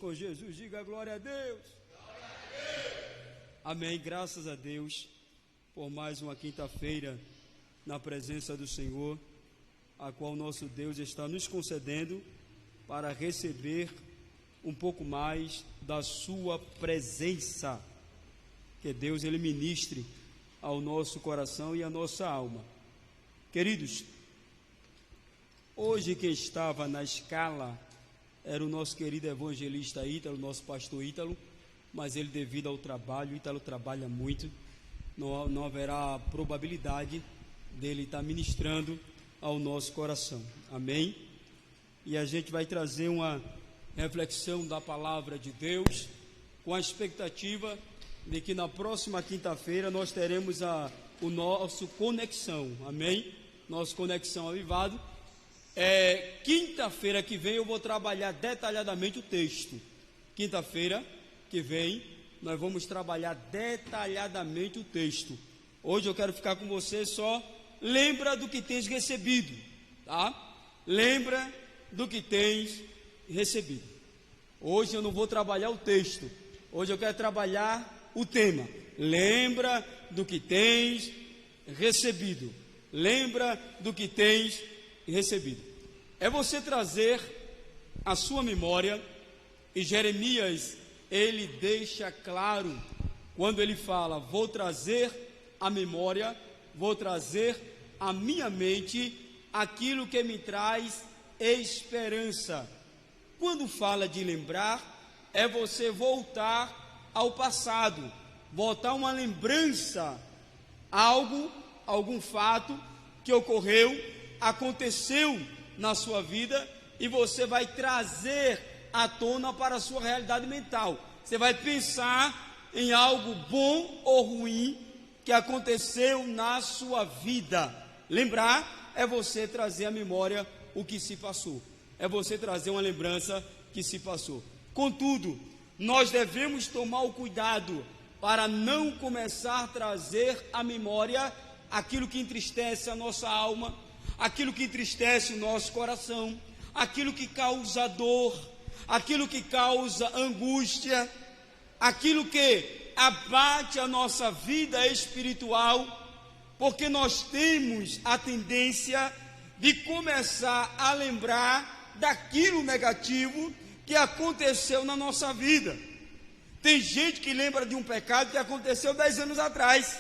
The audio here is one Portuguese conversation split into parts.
Com Jesus, diga glória a Deus. Glória a Deus. Amém, graças a Deus por mais uma quinta-feira na presença do Senhor, a qual nosso Deus está nos concedendo para receber um pouco mais da sua presença. Que Deus ele ministre ao nosso coração e à nossa alma. Queridos, hoje quem estava na escala era o nosso querido evangelista Ítalo, nosso pastor Ítalo, mas ele, devido ao trabalho, Ítalo trabalha muito, não haverá probabilidade dele estar ministrando ao nosso coração, amém? E a gente vai trazer uma reflexão da palavra de Deus, com a expectativa de que na próxima quinta-feira nós teremos o nosso Conexão, amém? Nosso Conexão Avivado. Quinta-feira que vem eu vou trabalhar detalhadamente o texto. Quinta-feira que vem nós vamos trabalhar detalhadamente o texto. Hoje eu quero ficar com você só. Lembra do que tens recebido, tá? Lembra do que tens recebido. Hoje eu não vou trabalhar o texto. Hoje eu quero trabalhar o tema. Lembra do que tens recebido. Lembra do que tens recebido. É você trazer a sua memória, e Jeremias, ele deixa claro, quando ele fala, vou trazer a memória, vou trazer à minha mente aquilo que me traz esperança. Quando fala de lembrar, é você voltar ao passado, voltar uma lembrança, algum fato que ocorreu, aconteceu na sua vida, e você vai trazer à tona para a sua realidade mental. Você vai pensar em algo bom ou ruim que aconteceu na sua vida. Lembrar é você trazer à memória o que se passou, é você trazer uma lembrança que se passou. Contudo, nós devemos tomar o cuidado para não começar a trazer à memória aquilo que entristece a nossa alma, aquilo que entristece o nosso coração, aquilo que causa dor, aquilo que causa angústia, aquilo que abate a nossa vida espiritual, porque nós temos a tendência de começar a lembrar daquilo negativo que aconteceu na nossa vida. Tem gente que lembra de um pecado que aconteceu 10 anos atrás.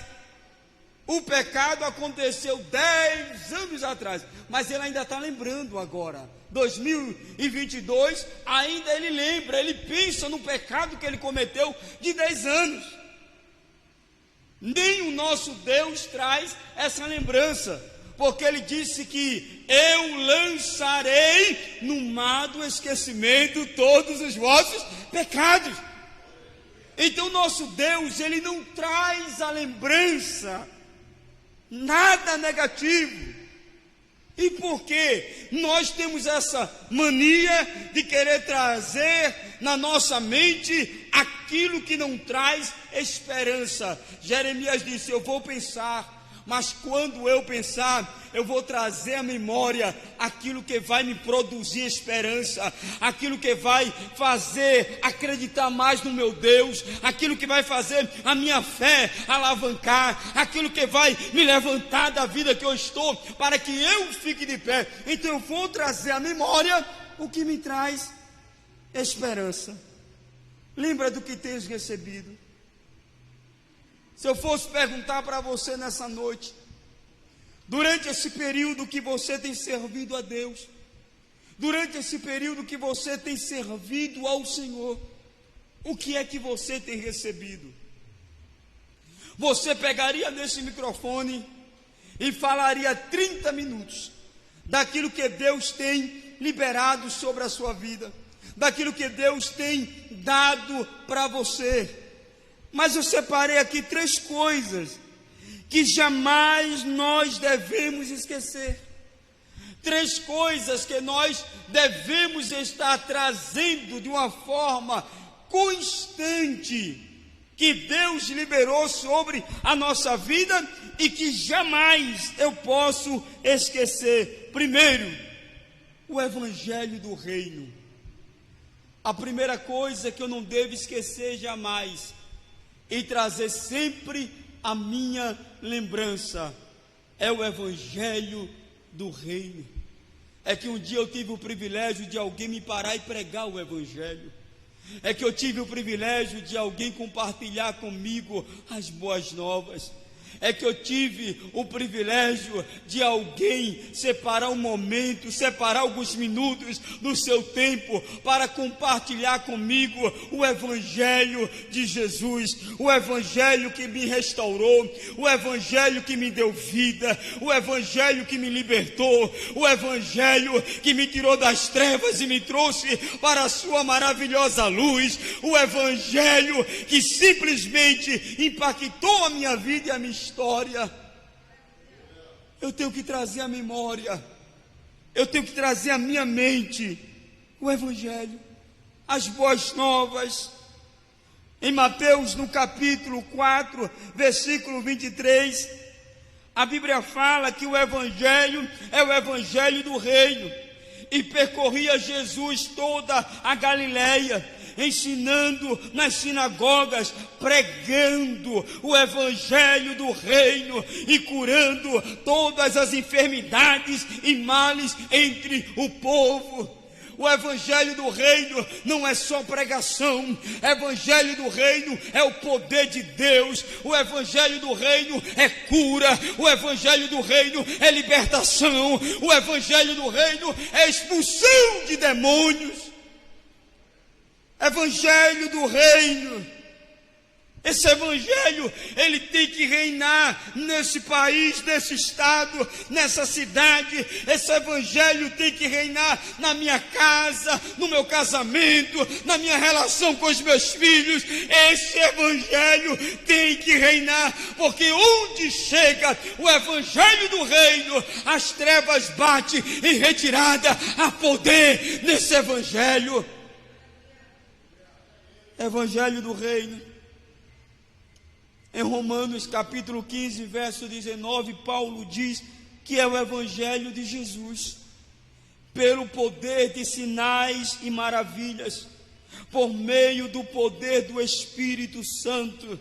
O pecado aconteceu 10 anos atrás, mas ele ainda está lembrando agora, 2022, ainda ele lembra, ele pensa no pecado que ele cometeu de 10 anos. Nem o nosso Deus traz essa lembrança, porque ele disse que eu lançarei no mar do esquecimento todos os vossos pecados. Então nosso Deus, ele não traz a lembrança nada negativo. E por que nós temos essa mania de querer trazer na nossa mente aquilo que não traz esperança? Jeremias disse, eu vou pensar, mas quando eu pensar, eu vou trazer à memória aquilo que vai me produzir esperança, aquilo que vai fazer acreditar mais no meu Deus, aquilo que vai fazer a minha fé alavancar, aquilo que vai me levantar da vida que eu estou, para que eu fique de pé. Então eu vou trazer à memória o que me traz esperança. Lembra do que tens recebido. Se eu fosse perguntar para você nessa noite, durante esse período que você tem servido a Deus, durante esse período que você tem servido ao Senhor, o que é que você tem recebido? Você pegaria nesse microfone e falaria 30 minutos daquilo que Deus tem liberado sobre a sua vida, daquilo que Deus tem dado para você. Mas eu separei aqui 3 coisas que jamais nós devemos esquecer. 3 coisas que nós devemos estar trazendo de uma forma constante, que Deus liberou sobre a nossa vida e que jamais eu posso esquecer. Primeiro, o Evangelho do Reino. A primeira coisa que eu não devo esquecer jamais e trazer sempre a minha lembrança é o evangelho do reino. É que um dia eu tive o privilégio de alguém me parar e pregar o evangelho. É que eu tive o privilégio de alguém compartilhar comigo as boas novas. É que eu tive o privilégio de alguém separar um momento, separar alguns minutos do seu tempo para compartilhar comigo o evangelho de Jesus, o evangelho que me restaurou, o evangelho que me deu vida, o evangelho que me libertou, o evangelho que me tirou das trevas e me trouxe para a sua maravilhosa luz, o evangelho que simplesmente impactou a minha vida e a minha história. Eu tenho que trazer à memória, eu tenho que trazer à minha mente o evangelho, as boas novas. Em Mateus, no capítulo 4, versículo 23, a Bíblia fala que o evangelho é o evangelho do reino, e percorria Jesus toda a Galileia, ensinando nas sinagogas, pregando o evangelho do reino e curando todas as enfermidades e males entre o povo. O evangelho do reino não é só pregação, o evangelho do reino é o poder de Deus, o evangelho do reino é cura, o evangelho do reino é libertação, o evangelho do reino é expulsão de demônios. Evangelho do reino, esse evangelho, ele tem que reinar nesse país, nesse estado, nessa cidade. Esse evangelho tem que reinar na minha casa, no meu casamento, na minha relação com os meus filhos. Esse evangelho tem que reinar, porque onde chega o evangelho do reino, as trevas batem em retirada. Há poder nesse evangelho. Evangelho do reino. Em Romanos capítulo 15, verso 19, Paulo diz que é o evangelho de Jesus, pelo poder de sinais e maravilhas, por meio do poder do Espírito Santo,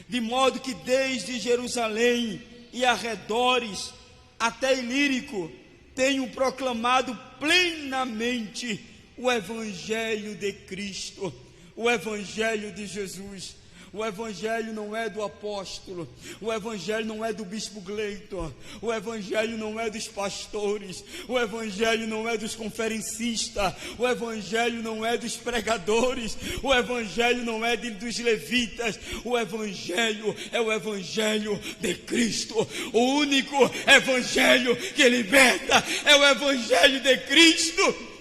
de modo que desde Jerusalém e arredores até Ilírico tenho proclamado plenamente o evangelho de Cristo, o evangelho de Jesus. O evangelho não é do apóstolo, o evangelho não é do bispo Gleiton, o evangelho não é dos pastores, o evangelho não é dos conferencistas, o evangelho não é dos pregadores, o evangelho não é dos levitas, o evangelho é o evangelho de Cristo. O único evangelho que liberta é o evangelho de Cristo.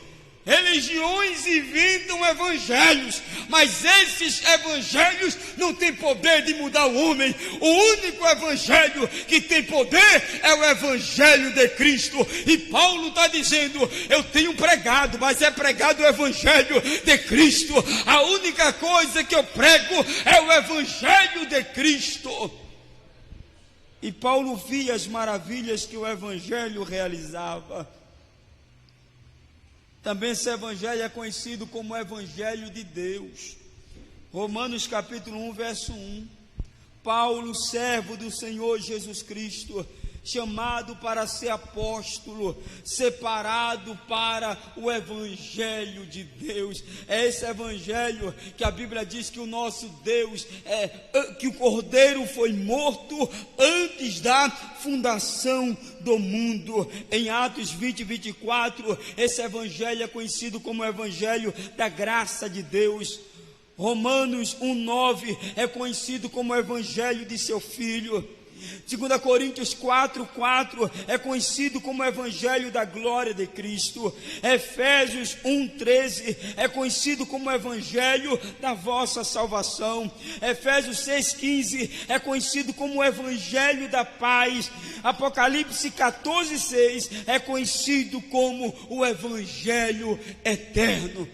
Religiões inventam evangelhos, mas esses evangelhos não têm poder de mudar o homem. O único evangelho que tem poder é o evangelho de Cristo. E Paulo está dizendo: eu tenho pregado, mas é pregado o evangelho de Cristo. A única coisa que eu prego é o evangelho de Cristo. E Paulo via as maravilhas que o evangelho realizava. Também esse evangelho é conhecido como evangelho de Deus. Romanos capítulo 1, verso 1. Paulo, servo do Senhor Jesus Cristo, chamado para ser apóstolo, separado para o evangelho de Deus. É esse evangelho que a Bíblia diz que o nosso Deus que o Cordeiro foi morto antes da fundação do mundo. Em Atos 20, 24, esse evangelho é conhecido como o evangelho da graça de Deus. Romanos 1:9 é conhecido como o evangelho de seu Filho. 2 Coríntios 4:4 é conhecido como o evangelho da glória de Cristo. Efésios 1:13 é conhecido como o evangelho da vossa salvação. Efésios 6:15 é conhecido como o evangelho da paz. Apocalipse 14:6 é conhecido como o evangelho eterno.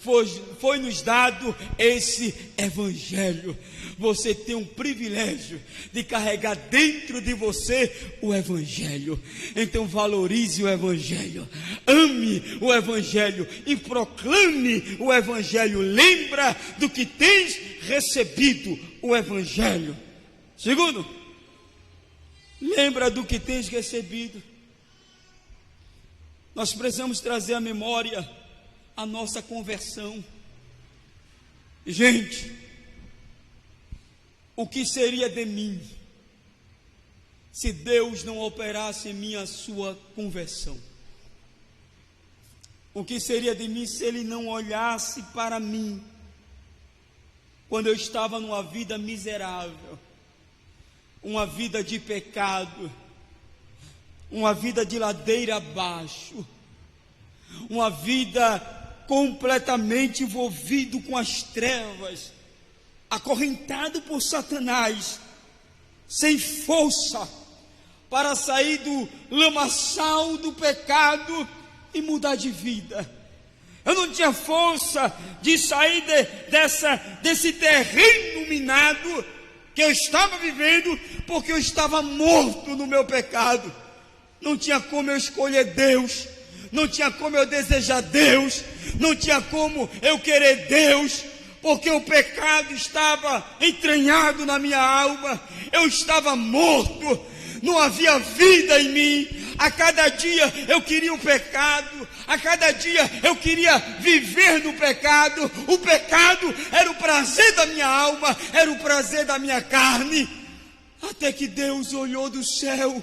foi nos dado esse evangelho. Você tem um privilégio de carregar dentro de você o evangelho. Então valorize o evangelho, ame o evangelho e proclame o evangelho. Lembra do que tens recebido, o evangelho. Segundo, lembra do que tens recebido. Nós precisamos trazer à memória a nossa conversão. Gente, o que seria de mim se Deus não operasse em mim a sua conversão? O que seria de mim se Ele não olhasse para mim quando eu estava numa vida miserável, uma vida de pecado, uma vida de ladeira abaixo, uma vida completamente envolvido com as trevas, acorrentado por Satanás, sem força para sair do lamaçal do pecado e mudar de vida. Eu não tinha força de sair desse terreno minado que eu estava vivendo, porque eu estava morto no meu pecado. Não tinha como eu escolher Deus, não tinha como eu desejar Deus, não tinha como eu querer Deus, porque o pecado estava entranhado na minha alma. Eu estava morto, não havia vida em mim. A cada dia eu queria o pecado, a cada dia eu queria viver no pecado. O pecado era o prazer da minha alma, era o prazer da minha carne. Até que Deus olhou do céu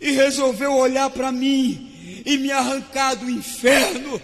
e resolveu olhar para mim e me arrancar do inferno,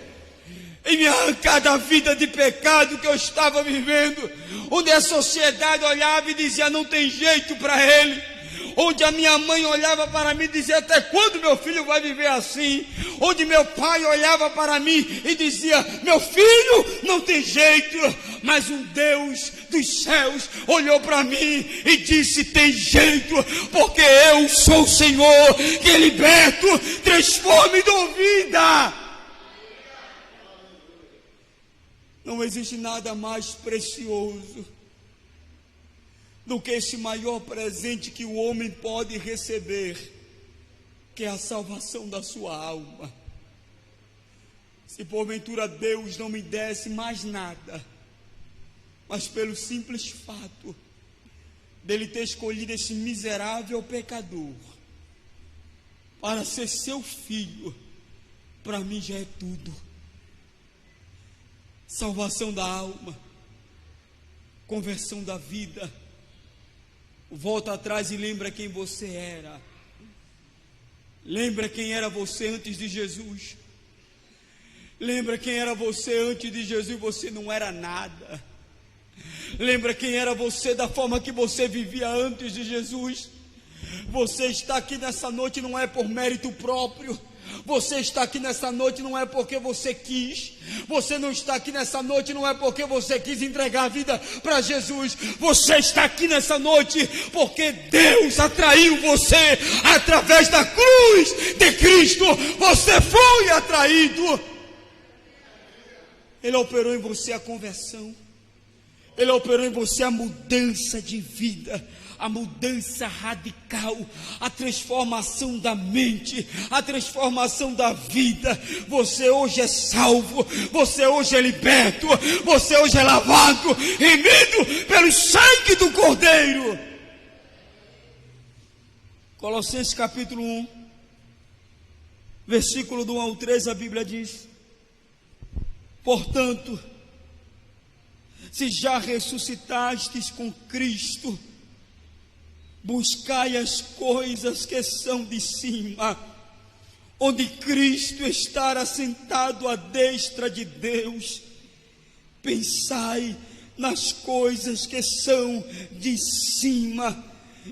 e me arrancar da vida de pecado que eu estava vivendo, onde a sociedade olhava e dizia: não tem jeito para ele. Onde a minha mãe olhava para mim e dizia: até quando meu filho vai viver assim? Onde meu pai olhava para mim e dizia: meu filho, não tem jeito. Mas um Deus dos céus olhou para mim e disse: tem jeito, porque eu sou o Senhor que liberto, transforma e dou vida. Não existe nada mais precioso do que esse maior presente que o homem pode receber, que é a salvação da sua alma. Se porventura Deus não me desse mais nada, mas pelo simples fato dele ter escolhido esse miserável pecador para ser seu filho, para mim já é tudo. Salvação da alma, conversão da vida. Volta atrás e lembra quem você era. Lembra quem era você antes de Jesus. Lembra quem era você antes de Jesus, você não era nada. Lembra quem era você da forma que você vivia antes de Jesus. Você está aqui nessa noite não é por mérito próprio. Você está aqui nessa noite não é porque você quis. Você não está aqui nessa noite não é porque você quis entregar a vida para Jesus. Você está aqui nessa noite porque Deus atraiu você através da cruz de Cristo. Você foi atraído. Ele operou em você a conversão. Ele operou em você a mudança de vida, a mudança radical, a transformação da mente, a transformação da vida. Você hoje é salvo, você hoje é liberto, você hoje é lavado, remido pelo sangue do Cordeiro. Colossenses capítulo 1, versículo do 1 ao 13, a Bíblia diz: portanto, se já ressuscitastes com Cristo, buscai as coisas que são de cima, onde Cristo está assentado à destra de Deus. Pensai nas coisas que são de cima,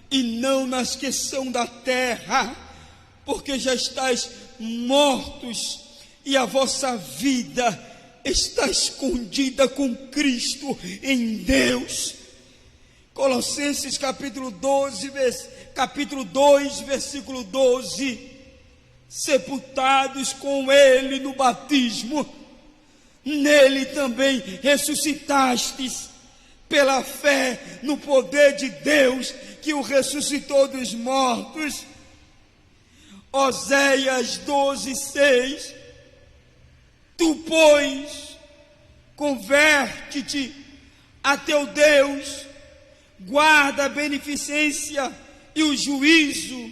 e não nas que são da terra, porque já estáis mortos, e a vossa vida está escondida com Cristo em Deus. Colossenses capítulo 2, versículo 12: sepultados com Ele no batismo, nele também ressuscitastes, pela fé no poder de Deus, que o ressuscitou dos mortos. Oséias 12:6. Tu, pois, converte-te a teu Deus, guarda a beneficência e o juízo,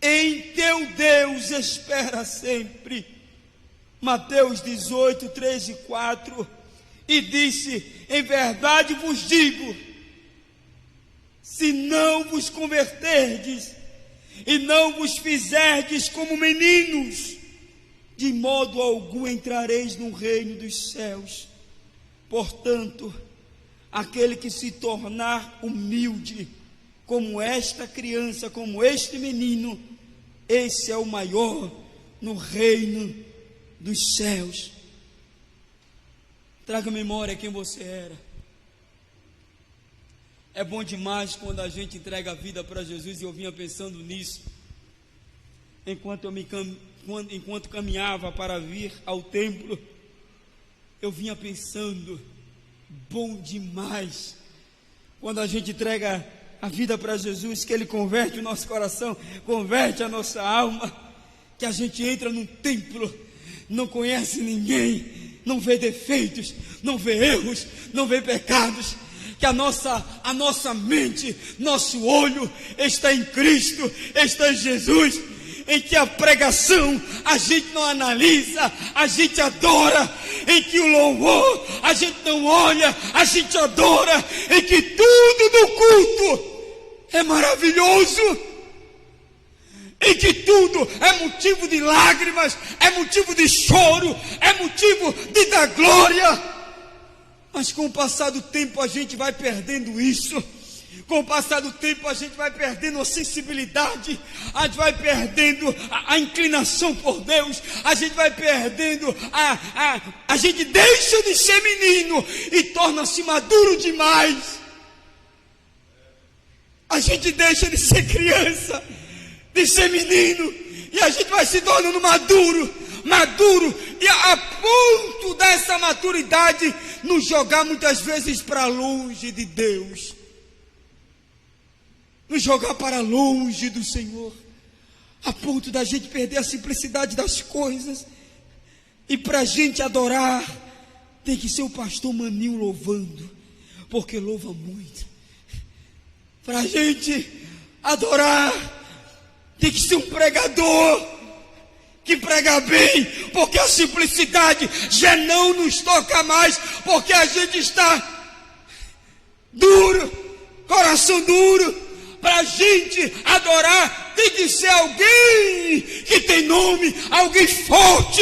em teu Deus espera sempre. Mateus 18, 3 e 4. E disse: em verdade vos digo, se não vos converterdes e não vos fizerdes como meninos, de modo algum entrareis no reino dos céus. Portanto, aquele que se tornar humilde, como esta criança, como este menino, esse é o maior no reino dos céus. Traga memória quem você era. É bom demais quando a gente entrega a vida para Jesus, e eu vinha pensando nisso enquanto caminhava para vir ao templo. Eu vinha pensando, bom demais quando a gente entrega a vida para Jesus, que Ele converte o nosso coração, converte a nossa alma, que a gente entra num templo, não conhece ninguém, não vê defeitos, não vê erros, não vê pecados, que a nossa mente, nosso olho está em Cristo, está em Jesus, em que a pregação a gente não analisa, a gente adora, em que o louvor a gente não olha, a gente adora, em que tudo no culto é maravilhoso, em que tudo é motivo de lágrimas, é motivo de choro, é motivo de dar glória. Mas com o passar do tempo a gente vai perdendo isso. Com o passar do tempo a gente vai perdendo a sensibilidade, a gente vai perdendo a inclinação por Deus, a gente vai perdendo, a gente deixa de ser menino e torna-se maduro demais. A gente deixa de ser criança, de ser menino, e a gente vai se tornando maduro, e a ponto dessa maturidade nos jogar muitas vezes para longe de Deus, nos jogar para longe do Senhor, a ponto da gente perder a simplicidade das coisas. E para a gente adorar, tem que ser o pastor Maninho louvando, porque louva muito. Para a gente adorar, tem que ser um pregador que prega bem, porque a simplicidade já não nos toca mais, porque a gente está duro, coração duro. Para a gente adorar, tem que ser alguém que tem nome, alguém forte.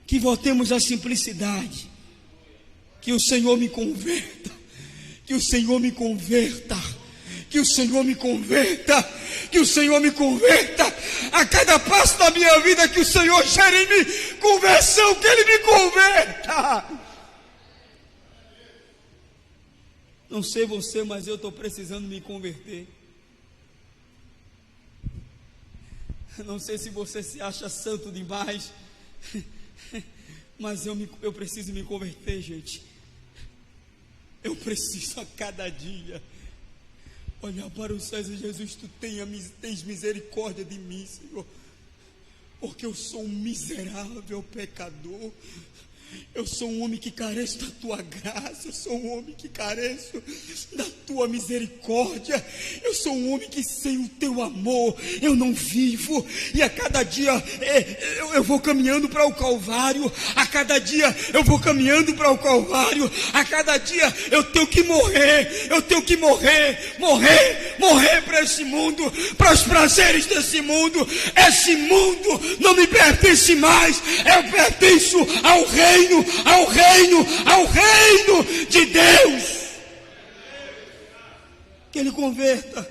Que voltemos à simplicidade. Que o Senhor me converta, que o Senhor me converta, que o Senhor me converta, que o Senhor me converta. A cada passo da minha vida, que o Senhor gere em mim conversão, que Ele me converta. Não sei você, mas eu estou precisando me converter. Não sei se você se acha santo demais, mas eu preciso me converter, gente. Eu preciso a cada dia olhar para os céus e Jesus, tu tens misericórdia de mim, Senhor, porque eu sou um miserável pecador. Eu sou um homem que carece da tua graça, eu sou um homem que careço da tua misericórdia, eu sou um homem que sem o teu amor eu não vivo, e a cada dia eu vou caminhando para o Calvário, a cada dia eu vou caminhando para o Calvário, a cada dia eu tenho que morrer para esse mundo, para os prazeres desse mundo. Esse mundo não me pertence mais, eu pertenço ao reino de Deus. Que Ele converta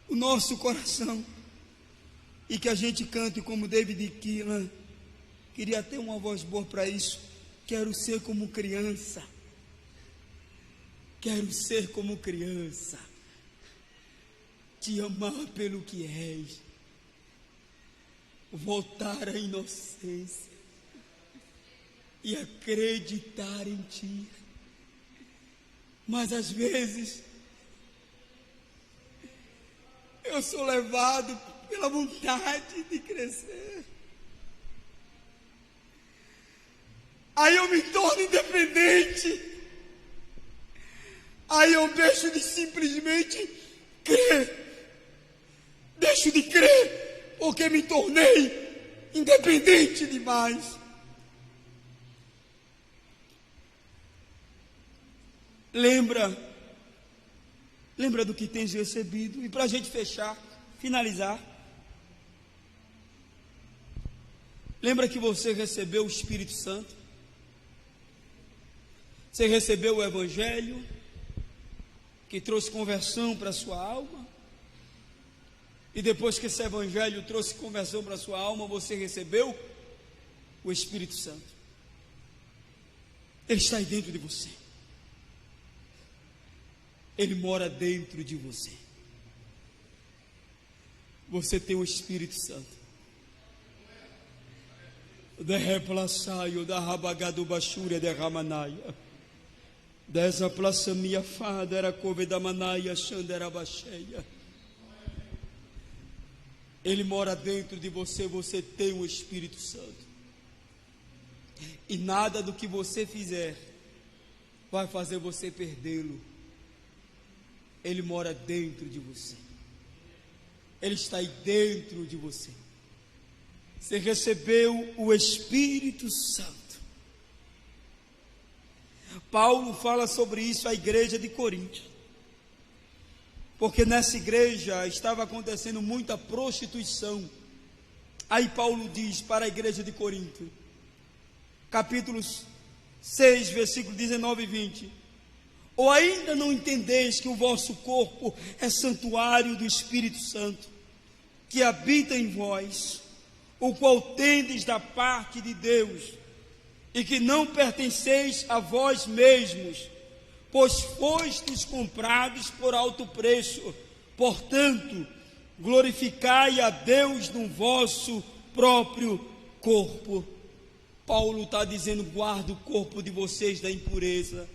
o nosso coração e que a gente cante como David Keelan. Queria ter uma voz boa para isso. Quero ser como criança, te amar pelo que és, voltar à inocência, e acreditar em Ti. Mas às vezes eu sou levado pela vontade de crescer. Aí eu me torno independente. Aí eu deixo de simplesmente crer. Deixo de crer porque me tornei independente demais. Lembra do que tens recebido. E para a gente fechar, finalizar, lembra que você recebeu o Espírito Santo. Você recebeu o Evangelho, que trouxe conversão para a sua alma. E depois que esse Evangelho trouxe conversão para a sua alma, você recebeu o Espírito Santo. Ele está aí dentro de você. Ele mora dentro de você. Você tem o Espírito Santo. De replaçaio da rabagado bachúria de ramanaia. Dessa plaça minha fada era couve da manaia xandera bacheia. Ele mora dentro de você, você tem o Espírito Santo. E nada do que você fizer vai fazer você perdê-lo. Ele mora dentro de você. Ele está aí dentro de você. Você recebeu o Espírito Santo. Paulo fala sobre isso à igreja de Corinto. Porque nessa igreja estava acontecendo muita prostituição. Aí Paulo diz para a igreja de Corinto, capítulos 6, versículos 19 e 20: ou ainda não entendeis que o vosso corpo é santuário do Espírito Santo, que habita em vós, o qual tendes da parte de Deus, e que não pertenceis a vós mesmos, pois fostes comprados por alto preço. Portanto, glorificai a Deus no vosso próprio corpo. Paulo está dizendo: guarda o corpo de vocês da impureza,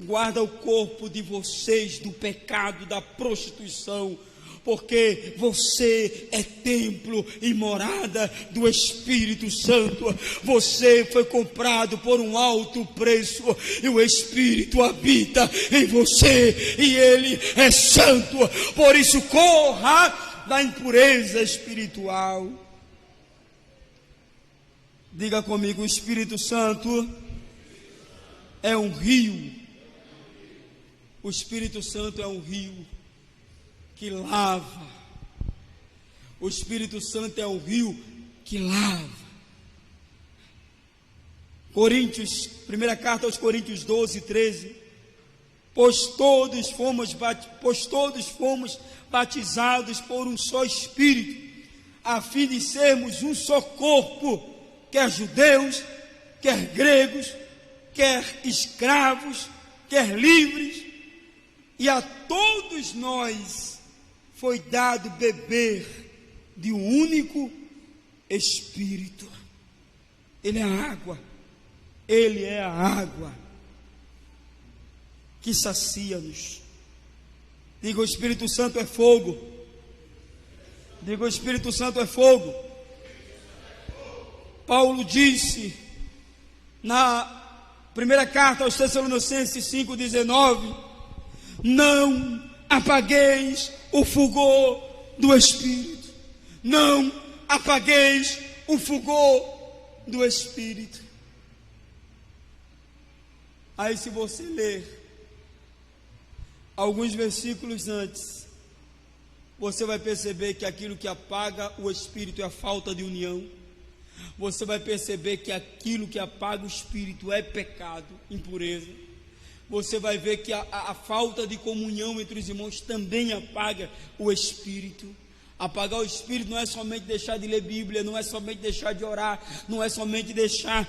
guarda o corpo de vocês do pecado, da prostituição, porque você é templo e morada do Espírito Santo. Você foi comprado por um alto preço, e o Espírito habita em você, e Ele é santo. Por isso, corra da impureza espiritual. Diga comigo: o Espírito Santo é um rio. O Espírito Santo é um rio que lava. O Espírito Santo é um rio que lava. Coríntios, primeira carta aos Coríntios 12, 13. Pois todos fomos batizados por um só Espírito, a fim de sermos um só corpo, quer judeus, quer gregos, quer escravos, quer livres, e a todos nós foi dado beber de um único Espírito. Ele é a água. Ele é a água que sacia-nos. Diga: o Espírito Santo é fogo. Diga: o Espírito Santo é fogo. Paulo disse na primeira carta aos Tessalonicenses 5,19: não apagueis o fulgor do Espírito. Não apagueis o fulgor do Espírito. Aí, se você ler alguns versículos antes, você vai perceber que aquilo que apaga o Espírito é a falta de união. Você vai perceber que aquilo que apaga o Espírito é pecado, impureza. Você vai ver que a falta de comunhão entre os irmãos também apaga o Espírito. Apagar o Espírito não é somente deixar de ler Bíblia, não é somente deixar de orar, não é somente deixar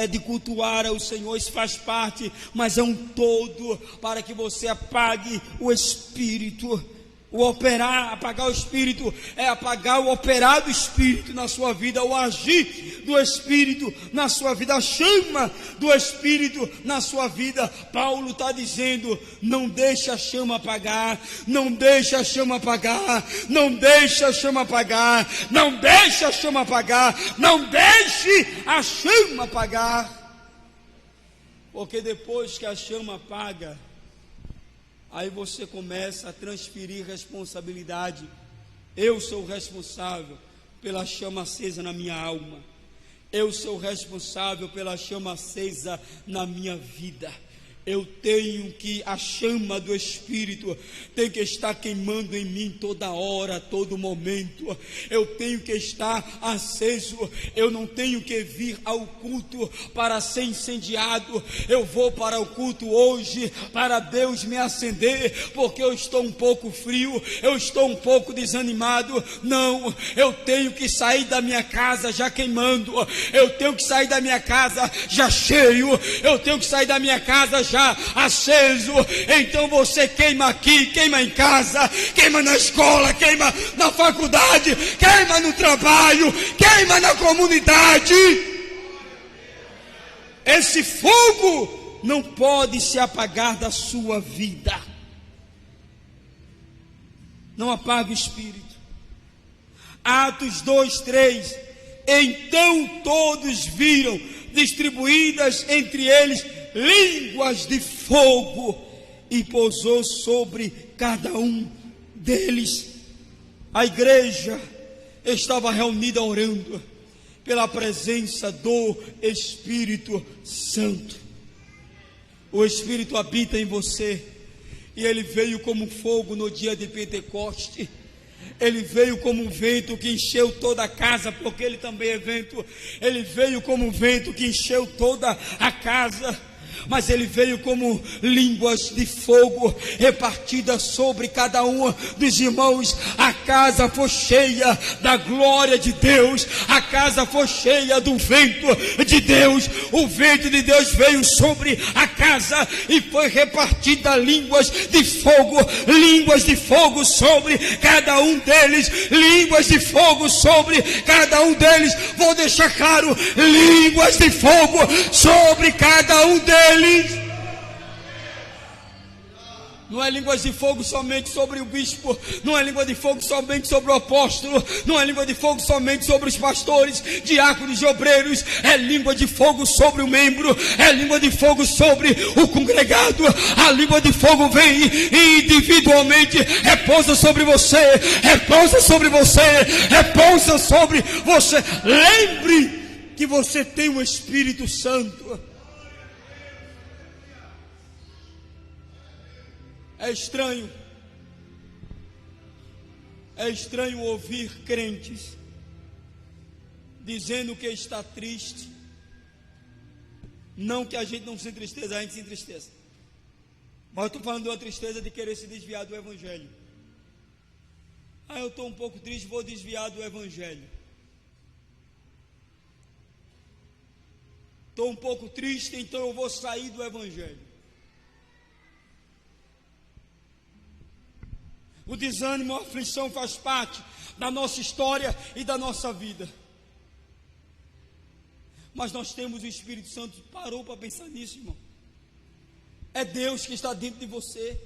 de cultuar ao Senhor. Isso faz parte, mas é um todo para que você apague o Espírito. O operar, apagar o Espírito, é apagar o operar do Espírito na sua vida, o agir do Espírito na sua vida, a chama do Espírito na sua vida. Paulo está dizendo: não deixe a chama apagar, não deixe a chama apagar, não deixe a chama apagar, não deixe a chama apagar, não deixe a chama apagar. Porque depois que a chama apaga, aí você começa a transferir responsabilidade. Eu sou responsável pela chama acesa na minha alma. Eu sou responsável pela chama acesa na minha vida. Eu tenho que, a chama do Espírito tem que estar queimando em mim toda hora, todo momento. Eu tenho que estar aceso. Eu não tenho que vir ao culto para ser incendiado. Eu vou para o culto hoje para Deus me acender, porque eu estou um pouco frio, eu estou um pouco desanimado. Não, eu tenho que sair da minha casa já queimando. Eu tenho que sair da minha casa já cheio. Eu tenho que sair da minha casa já aceso. Então você queima aqui, queima em casa, queima na escola, queima na faculdade, queima no trabalho, queima na comunidade. Esse fogo não pode se apagar da sua vida. Não apague o Espírito. Atos 2:3. Então todos viram distribuídas entre eles línguas de fogo, e pousou sobre cada um deles. A igreja estava reunida orando pela presença do Espírito Santo. O Espírito habita em você, e ele veio como fogo no dia de Pentecoste. Ele veio como um vento que encheu toda a casa, porque ele também é vento. Ele veio como um vento que encheu toda a casa, mas ele veio como línguas de fogo repartidas sobre cada um dos irmãos. A casa foi cheia da glória de Deus, a casa foi cheia do vento de Deus. O vento de Deus veio sobre a casa e foi repartida línguas de fogo sobre cada um deles, línguas de fogo sobre cada um deles. Vou deixar claro: línguas de fogo sobre cada um deles. Não é línguas de fogo somente sobre o bispo, não é língua de fogo somente sobre o apóstolo, não é língua de fogo somente sobre os pastores, diáconos e obreiros. É língua de fogo sobre o membro, é língua de fogo sobre o congregado. A língua de fogo vem individualmente, repousa sobre você, repousa sobre você, repousa sobre você. Lembre que você tem o Espírito Santo. É estranho ouvir crentes dizendo que está triste. Não que a gente não se entristeça, a gente se entristeça, mas eu estou falando de uma tristeza de querer se desviar do Evangelho. Eu estou um pouco triste, vou desviar do Evangelho. Estou um pouco triste, então eu vou sair do Evangelho. O desânimo, a aflição faz parte da nossa história e da nossa vida. Mas nós temos o Espírito Santo. Parou para pensar nisso, irmão? É Deus que está dentro de você.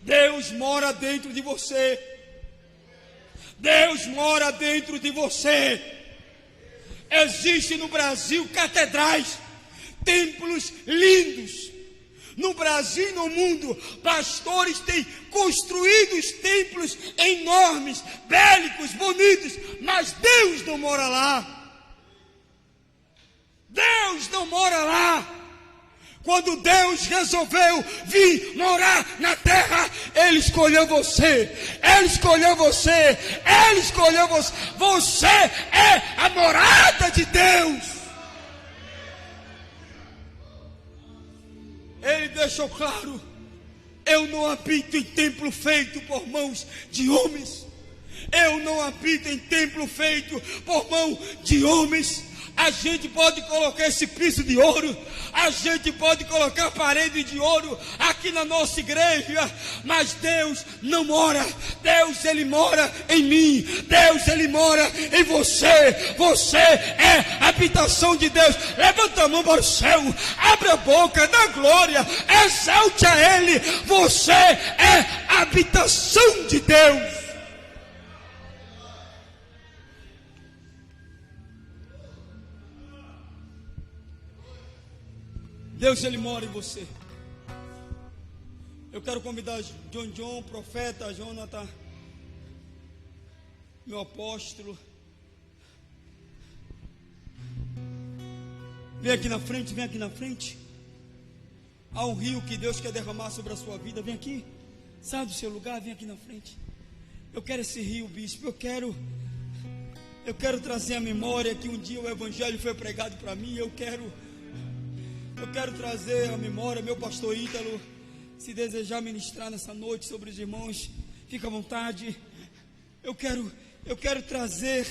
Deus mora dentro de você. Deus mora dentro de você. Existem no Brasil catedrais, templos lindos. No Brasil e no mundo, pastores têm construído os templos enormes, bélicos, bonitos, mas Deus não mora lá. Deus não mora lá. Quando Deus resolveu vir morar na terra, Ele escolheu você. Ele escolheu você. Ele escolheu você. Você é a morada de Deus. Ele deixou claro: eu não habito em templo feito por mãos de homens. Eu não habito em templo feito por mão de homens. A gente pode colocar esse piso de ouro, a gente pode colocar parede de ouro aqui na nossa igreja, mas Deus não mora. Deus, Ele mora em mim. Deus, Ele mora em você. Você é a habitação de Deus. Levanta a mão para o céu, abre a boca, dá glória, exalte a Ele. Você é a habitação de Deus. Deus, Ele mora em você. Eu quero convidar John, profeta, Jonathan, meu apóstolo. Vem aqui na frente, vem aqui na frente. Há um rio que Deus quer derramar sobre a sua vida. Vem aqui, sai do seu lugar, vem aqui na frente. Eu quero esse rio, bispo. Eu quero trazer à memória que um dia o evangelho foi pregado para mim. Eu quero trazer à memória, meu pastor Ítalo, se desejar ministrar nessa noite sobre os irmãos, fica à vontade. Eu quero trazer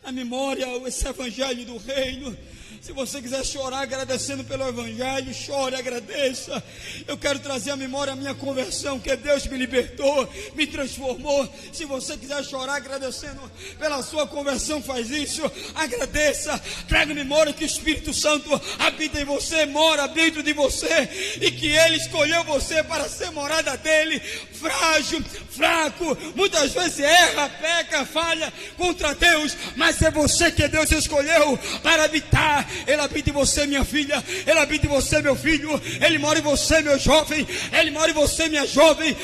à memória esse evangelho do reino. Se você quiser chorar agradecendo pelo evangelho, chore, agradeça. Eu quero trazer à memória a minha conversão, que Deus me libertou, me transformou. Se você quiser chorar agradecendo pela sua conversão, faz isso, agradeça. Traga à memória que o Espírito Santo habita em você, mora dentro de você, e que Ele escolheu você para ser morada dele. Frágil, fraco, muitas vezes erra, peca, falha contra Deus, mas é você que Deus escolheu para habitar. Ele habita em você, minha filha. Ele habita em você, meu filho. Ele mora em você, meu jovem. Ele mora em você, minha jovem.